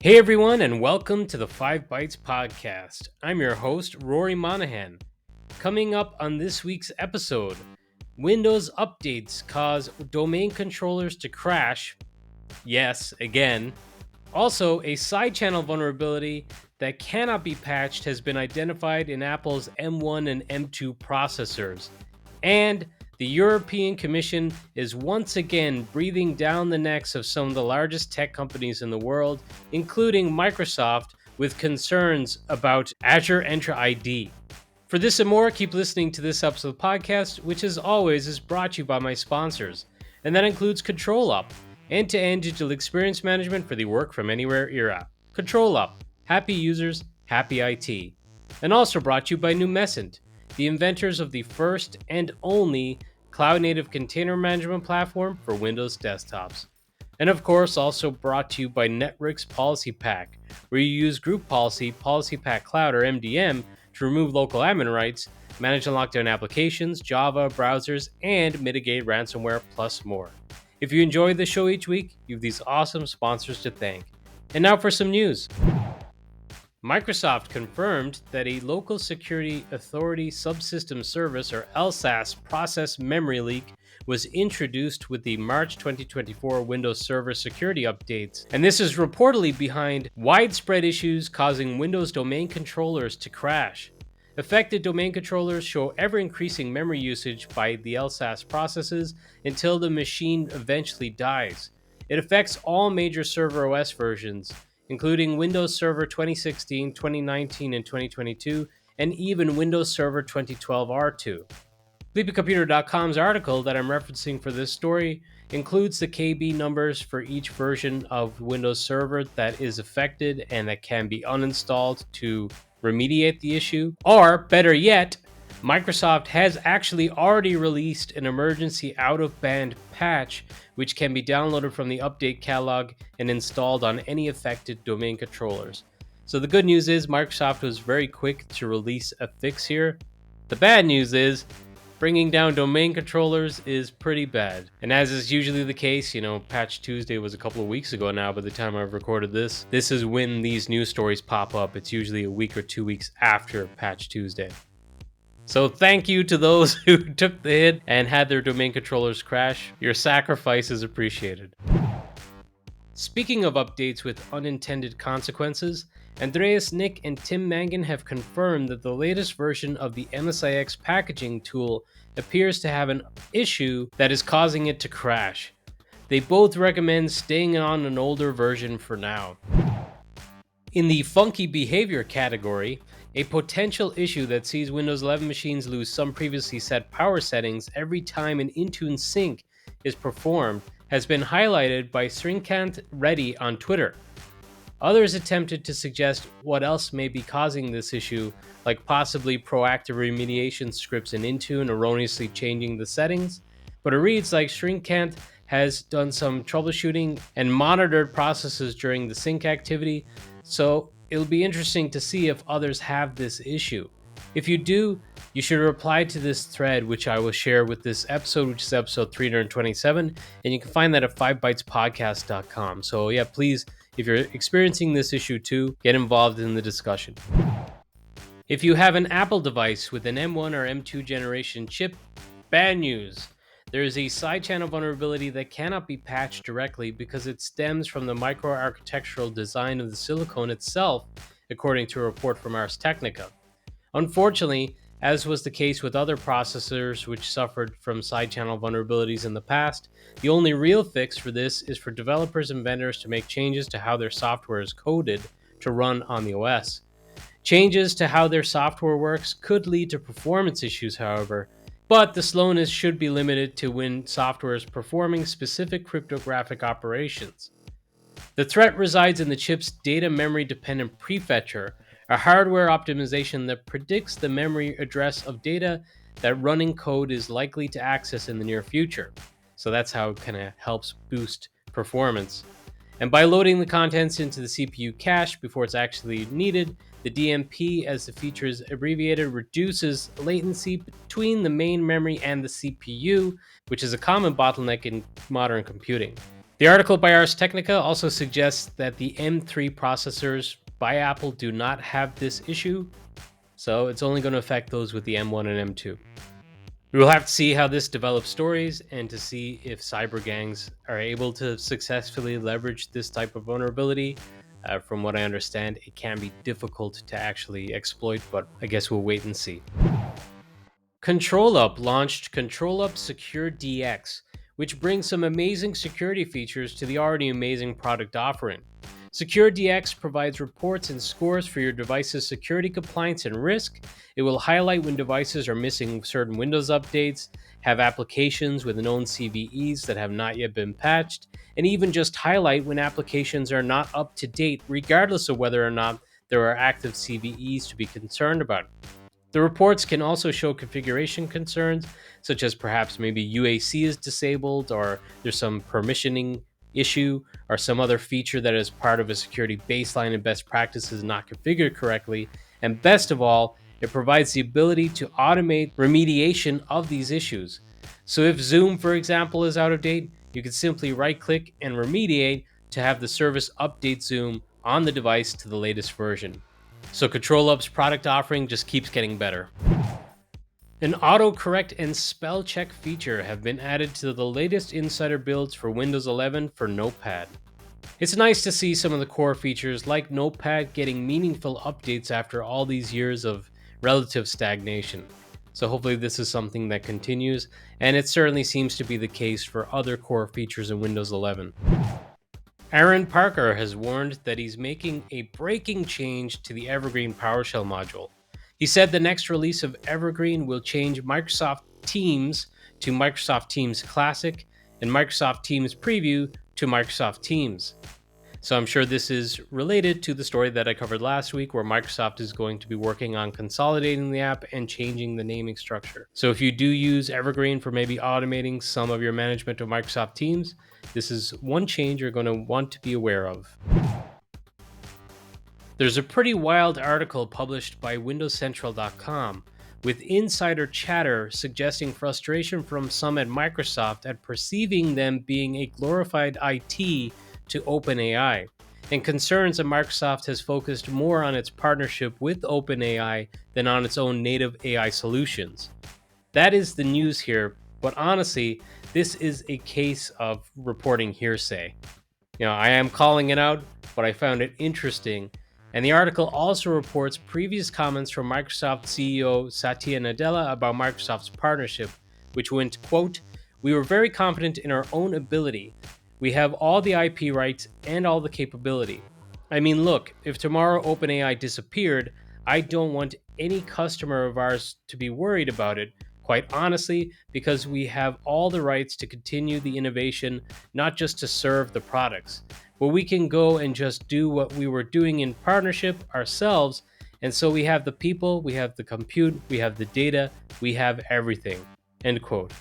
Hey everyone, and welcome to the 5 Bytes podcast. I'm your host, Rory Monahan. Coming up on this week's episode, Windows updates cause domain controllers to crash. Yes, again. Also, a side channel vulnerability that cannot be patched has been identified in Apple's M1 and M2 processors. And the European Commission is once again breathing down the necks of some of the largest tech companies in the world, including Microsoft, with concerns about Azure Entra ID. For this and more, keep listening to this episode of the podcast, which as always is brought to you by my sponsors. And that includes ControlUp, end-to-end digital experience management for the work from anywhere era. ControlUp, happy users, happy IT. And also brought to you by Numescent, the inventors of the first and only cloud-native container management platform for Windows desktops. And of course, also brought to you by Network's Policy Pack, where you use Group Policy, Policy Pack Cloud, or MDM, to remove local admin rights, manage and lock down applications, Java, browsers, and mitigate ransomware, plus more. If you enjoy the show each week, you have these awesome sponsors to thank. And now for some news. Microsoft confirmed that a Local Security Authority Subsystem Service, or LSAS, process memory leak was introduced with the March 2024 Windows Server security updates. And this is reportedly behind widespread issues causing Windows domain controllers to crash. Affected domain controllers show ever-increasing memory usage by the LSAS processes until the machine eventually dies. It affects all major server OS versions, including Windows Server 2016, 2019, and 2022, and even Windows Server 2012 R2. SleepyComputer.com's article that I'm referencing for this story includes the KB numbers for each version of Windows Server that is affected and that can be uninstalled to remediate the issue. Or, better yet, Microsoft has actually already released an emergency out-of-band patch which can be downloaded from the update catalog and installed on any affected domain controllers. So the good news is Microsoft was very quick to release a fix here. The bad news is bringing down domain controllers is pretty bad. And as is usually the case, Patch Tuesday was a couple of weeks ago now by the time I've recorded this. This is when these news stories pop up. It's usually a week or 2 weeks after Patch Tuesday. So thank you to those who took the hit and had their domain controllers crash. Your sacrifice is appreciated. Speaking of updates with unintended consequences, Andreas Nick and Tim Mangan have confirmed that the latest version of the MSIX packaging tool appears to have an issue that is causing it to crash. They both recommend staying on an older version for now. In the funky behavior category, a potential issue that sees Windows 11 machines lose some previously set power settings every time an Intune sync is performed has been highlighted by Srikanth Reddy on Twitter. Others attempted to suggest what else may be causing this issue, like possibly proactive remediation scripts in Intune erroneously changing the settings, but it reads like Srikanth has done some troubleshooting and monitored processes during the sync activity, so it'll be interesting to see if others have this issue. If you do, you should reply to this thread, which I will share with this episode, which is episode 327, and you can find that at 5bytespodcast.com. So yeah, please, if you're experiencing this issue too, get involved in the discussion. If you have an Apple device with an M1 or M2 generation chip, bad news. There is a side channel vulnerability that cannot be patched directly because it stems from the microarchitectural design of the silicon itself, according to a report from Ars Technica. Unfortunately, as was the case with other processors which suffered from side channel vulnerabilities in the past, the only real fix for this is for developers and vendors to make changes to how their software is coded to run on the OS. Changes to how their software works could lead to performance issues, however, but the slowness should be limited to when software is performing specific cryptographic operations. The threat resides in the chip's data memory dependent prefetcher, a hardware optimization that predicts the memory address of data that running code is likely to access in the near future. So that's how it kind of helps boost performance. And by loading the contents into the CPU cache before it's actually needed, the DMP, as the feature is abbreviated, reduces latency between the main memory and the CPU, which is a common bottleneck in modern computing. The article by Ars Technica also suggests that the M3 processors by Apple do not have this issue, so it's only going to affect those with the M1 and M2. We will have to see how this develops stories and to see if cyber gangs are able to successfully leverage this type of vulnerability. From what I understand, it can be difficult to actually exploit, but I guess we'll wait and see. ControlUp launched ControlUp Secure DX, which brings some amazing security features to the already amazing product offering. Secure DX provides reports and scores for your device's security compliance and risk. It will highlight when devices are missing certain Windows updates, have applications with known CVEs that have not yet been patched, and even just highlight when applications are not up to date, regardless of whether or not there are active CVEs to be concerned about. The reports can also show configuration concerns, such as perhaps maybe UAC is disabled, or there's some permissioning issue, or some other feature that is part of a security baseline and best practices not configured correctly. And best of all, it provides the ability to automate remediation of these issues. So if Zoom, for example, is out of date, you can simply right-click and remediate to have the service update Zoom on the device to the latest version. So ControlUp's product offering just keeps getting better. An autocorrect and spell check feature have been added to the latest insider builds for Windows 11 for Notepad. It's nice to see some of the core features like Notepad getting meaningful updates after all these years of relative stagnation. So hopefully this is something that continues, and it certainly seems to be the case for other core features in Windows 11. Aaron Parker has warned that he's making a breaking change to the Evergreen PowerShell module. He said the next release of Evergreen will change Microsoft Teams to Microsoft Teams Classic and Microsoft Teams Preview to Microsoft Teams. So I'm sure this is related to the story that I covered last week, where Microsoft is going to be working on consolidating the app and changing the naming structure. So if you do use Evergreen for maybe automating some of your management of Microsoft Teams, this is one change you're going to want to be aware of. There's a pretty wild article published by WindowsCentral.com with insider chatter suggesting frustration from some at Microsoft at perceiving them being a glorified IT to OpenAI, and concerns that Microsoft has focused more on its partnership with OpenAI than on its own native AI solutions. That is the news here, but honestly, this is a case of reporting hearsay. I am calling it out, but I found it interesting. And the article also reports previous comments from Microsoft CEO Satya Nadella about Microsoft's partnership, which went, quote, "We were very confident in our own ability. We have all the IP rights and all the capability. I mean, look, if tomorrow OpenAI disappeared, I don't want any customer of ours to be worried about it, quite honestly, because we have all the rights to continue the innovation, not just to serve the products. But we can go and just do what we were doing in partnership ourselves, and so we have the people, we have the compute, we have the data, we have everything." End quote.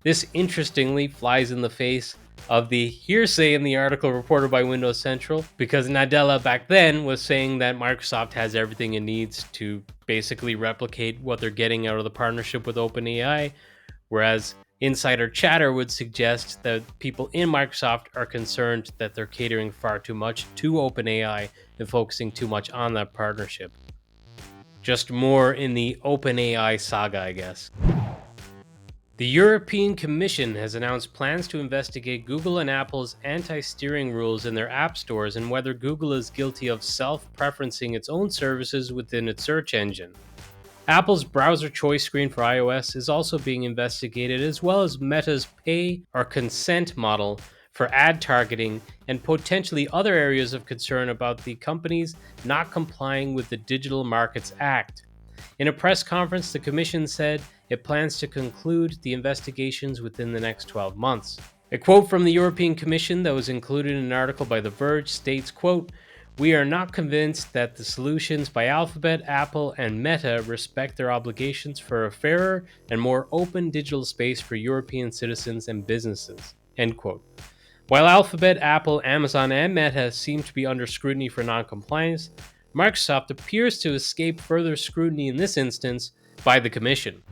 This interestingly flies in the face of the hearsay in the article reported by Windows Central, because Nadella back then was saying that Microsoft has everything it needs to basically replicate what they're getting out of the partnership with OpenAI, whereas insider chatter would suggest that people in Microsoft are concerned that they're catering far too much to OpenAI and focusing too much on that partnership. Just more in the OpenAI saga, I guess. The European Commission has announced plans to investigate Google and Apple's anti-steering rules in their app stores and whether Google is guilty of self-preferencing its own services within its search engine. Apple's browser choice screen for iOS is also being investigated, as well as Meta's pay or consent model for ad targeting and potentially other areas of concern about the companies not complying with the Digital Markets Act. In a press conference, the Commission said it plans to conclude the investigations within the next 12 months. A quote from the European Commission that was included in an article by The Verge states, quote, "We are not convinced that the solutions by Alphabet, Apple, and Meta respect their obligations for a fairer and more open digital space for European citizens and businesses." End quote. While Alphabet, Apple, Amazon, and Meta seem to be under scrutiny for non-compliance, Microsoft appears to escape further scrutiny in this instance by the Commission.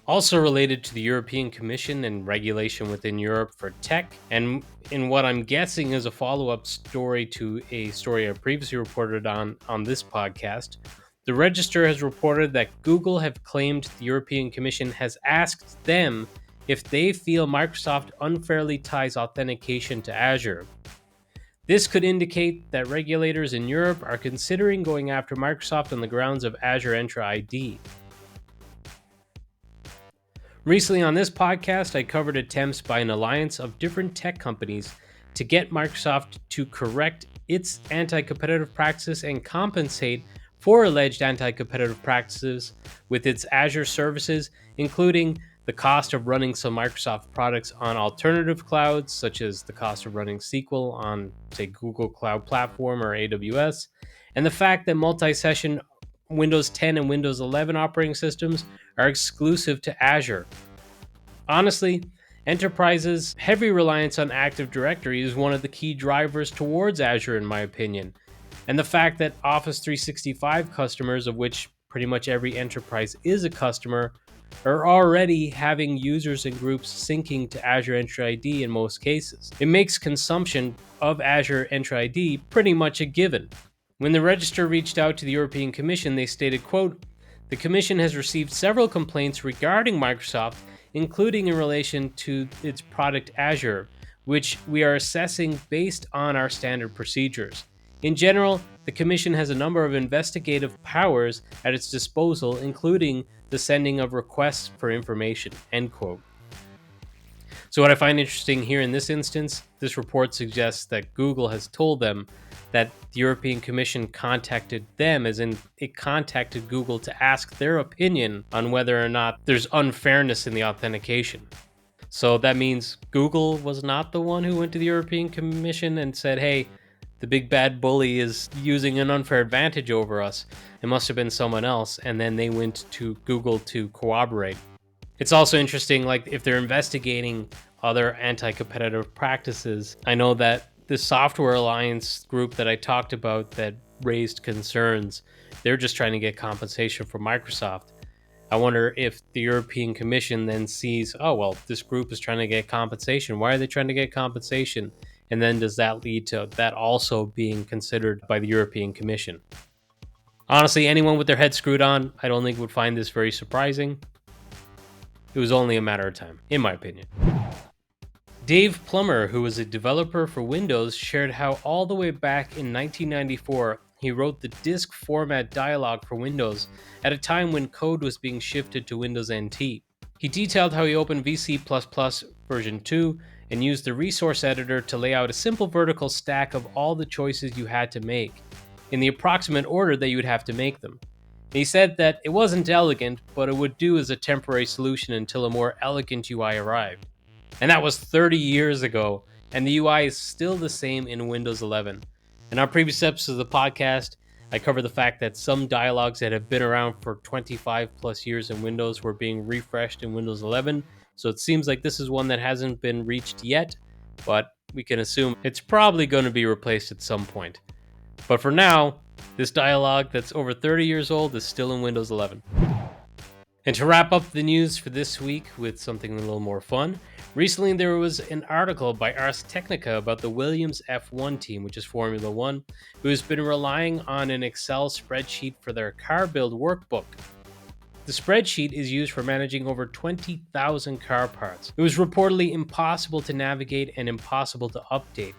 Also related to the European Commission and regulation within Europe for tech, and in what I'm guessing is a follow-up story to a story I previously reported on this podcast, the Register has reported that Google have claimed the European Commission has asked them if they feel Microsoft unfairly ties authentication to Azure. This could indicate that regulators in Europe are considering going after Microsoft on the grounds of Azure Entra ID. Recently on this podcast, I covered attempts by an alliance of different tech companies to get Microsoft to correct its anti-competitive practices and compensate for alleged anti-competitive practices with its Azure services, including the cost of running some Microsoft products on alternative clouds, such as the cost of running SQL on, say, Google Cloud Platform or AWS, and the fact that multi-session Windows 10 and Windows 11 operating systems are exclusive to Azure. Honestly, enterprises' heavy reliance on Active Directory is one of the key drivers towards Azure, in my opinion. And the fact that Office 365 customers, of which pretty much every enterprise is a customer, are already having users and groups syncing to Azure Entra ID in most cases. It makes consumption of Azure Entra ID pretty much a given. When the Register reached out to the European Commission, they stated, quote, "The Commission has received several complaints regarding Microsoft, including in relation to its product Azure, which we are assessing based on our standard procedures. In general, the Commission has a number of investigative powers at its disposal, including the sending of requests for information," end quote. So what I find interesting here in this instance, this report suggests that Google has told them that the European Commission contacted them, as in it contacted Google to ask their opinion on whether or not there's unfairness in the authentication. So that means Google was not the one who went to the European Commission and said, hey, the big bad bully is using an unfair advantage over us. It must have been someone else. And then they went to Google to corroborate. It's also interesting, like, if they're investigating other anti-competitive practices, I know that the Software Alliance group that I talked about that raised concerns, they're just trying to get compensation from Microsoft. I wonder if the European Commission then sees, oh, well, this group is trying to get compensation. Why are they trying to get compensation? And then does that lead to that also being considered by the European Commission? Honestly, anyone with their head screwed on, I don't think would find this very surprising. It was only a matter of time, in my opinion. Dave Plummer, who was a developer for Windows, shared how all the way back in 1994, he wrote the disk format dialog for Windows at a time when code was being shifted to Windows NT. He detailed how he opened VC++ version 2 and used the resource editor to lay out a simple vertical stack of all the choices you had to make, in the approximate order that you would have to make them. He said that it wasn't elegant, but it would do as a temporary solution until a more elegant UI arrived. And that was 30 years ago, and the UI is still the same in Windows 11. In our previous episodes of the podcast, I covered the fact that some dialogues that have been around for 25 plus years in Windows were being refreshed in Windows 11, so it seems like this is one that hasn't been reached yet, but we can assume it's probably going to be replaced at some point. But for now, this dialogue that's over 30 years old is still in Windows 11. And to wrap up the news for this week with something a little more fun, recently there was an article by Ars Technica about the Williams F1 team, which is Formula One, who has been relying on an Excel spreadsheet for their car build workbook. The spreadsheet is used for managing over 20,000 car parts. It was reportedly impossible to navigate and impossible to update.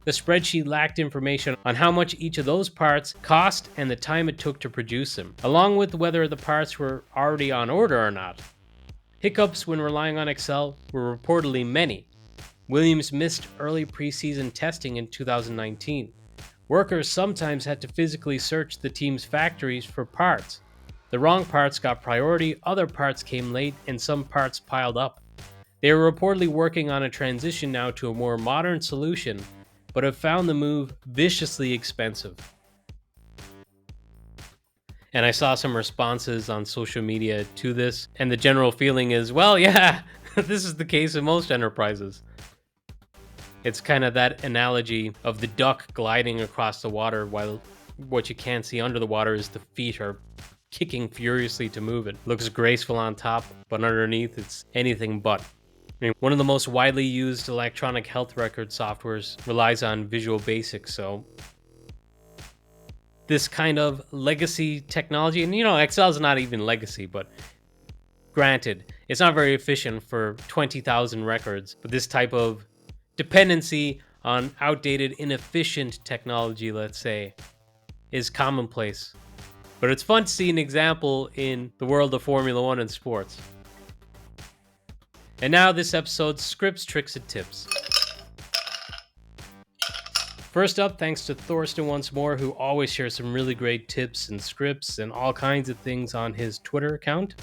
The spreadsheet lacked information on how much each of those parts cost and the time it took to produce them, along with whether the parts were already on order or not. Hiccups when relying on Excel were reportedly many. Williams missed early preseason testing in 2019. Workers sometimes had to physically search the team's factories for parts. The wrong parts got priority, other parts came late, and some parts piled up. They are reportedly working on a transition now to a more modern solution, but have found the move viciously expensive. And I saw some responses on social media to this, and the general feeling is, well, yeah, this is the case in most enterprises. It's kind of that analogy of the duck gliding across the water while what you can't see under the water is the feet are kicking furiously to move it. Looks graceful on top, but underneath it's anything but. I mean, one of the most widely used electronic health record softwares relies on Visual Basic, so this kind of legacy technology, and Excel is not even legacy, but granted, it's not very efficient for 20,000 records, but this type of dependency on outdated, inefficient technology, let's say, is commonplace. But it's fun to see an example in the world of Formula One and sports. And now this episode's scripts, tricks, and tips. First up, thanks to Thorsten once more, who always shares some really great tips and scripts and all kinds of things on his Twitter account.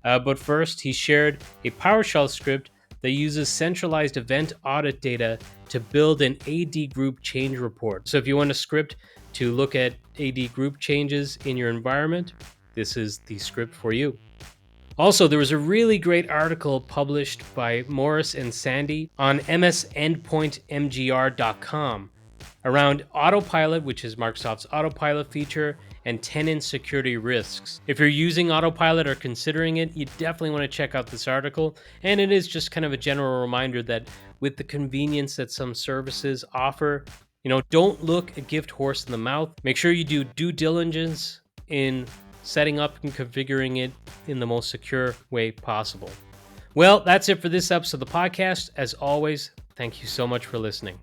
But first, he shared a PowerShell script that uses centralized event audit data to build an AD group change report. So if you want a script to look at AD group changes in your environment, this is the script for you. Also, there was a really great article published by Morris and Sandy on msendpointmgr.com around Autopilot, which is Microsoft's Autopilot feature, and tenant security risks. If you're using Autopilot or considering it, you definitely want to check out this article. And it is just kind of a general reminder that with the convenience that some services offer, don't look a gift horse in the mouth. Make sure you do due diligence in setting up and configuring it in the most secure way possible. Well, that's it for this episode of the podcast. As always, thank you so much for listening.